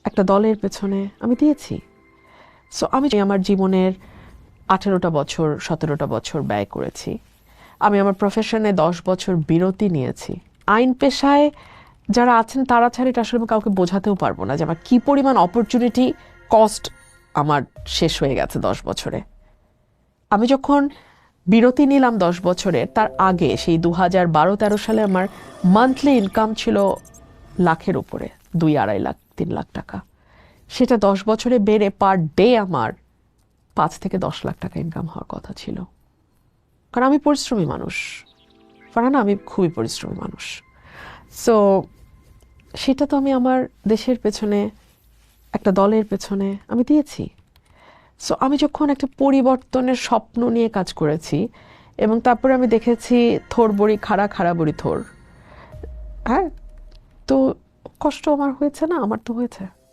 একটা দলের পেছনে আমি দিয়েছি। সো আমি আমার জীবনের 18টা বছর 17টা বছর ব্যয় করেছি। আমি আমার প্রফেশনে 10 বছর বিরতি নিয়েছি। আইন পেশায় যারা আছেন তারা ছাড়া এটা আসলে আমি কাউকে বোঝাতেও পারবো না যে আমার কি পরিমাণ অপরচুনিটি কস্ট আমার শেষ হয়ে গেছে 10 বছরে। আমি যখন বিরতি নিলাম 10 বছরের, তার আগে সেই 2012-13 সালে আমার মান্থলি ইনকাম ছিল লাখের উপরে, 2-2.5 লাখ 3 লাখ টাকা। সেটা 10 বছরে বেড়ে পার ডে আমার 5 থেকে 10 লাখ টাকা ইনকাম হওয়ার কথা ছিল। কারণ আমি পরিশ্রমী মানুষ, ফারহানা, আমি খুবই পরিশ্রমী মানুষ। সো সেটা তো আমি আমার দেশের পেছনে, একটা দলের পেছনে আমি দিয়েছি। সো আমি যখন একটা পরিবর্তনের স্বপ্ন নিয়ে কাজ করেছি এবং তারপরে আমি দেখেছি থোর বড়ি খাড়া, খাড়া বড়ি থোর, হ্যাঁ, তো কষ্ট আমার হয়েছে না? আমার তো হয়েছে।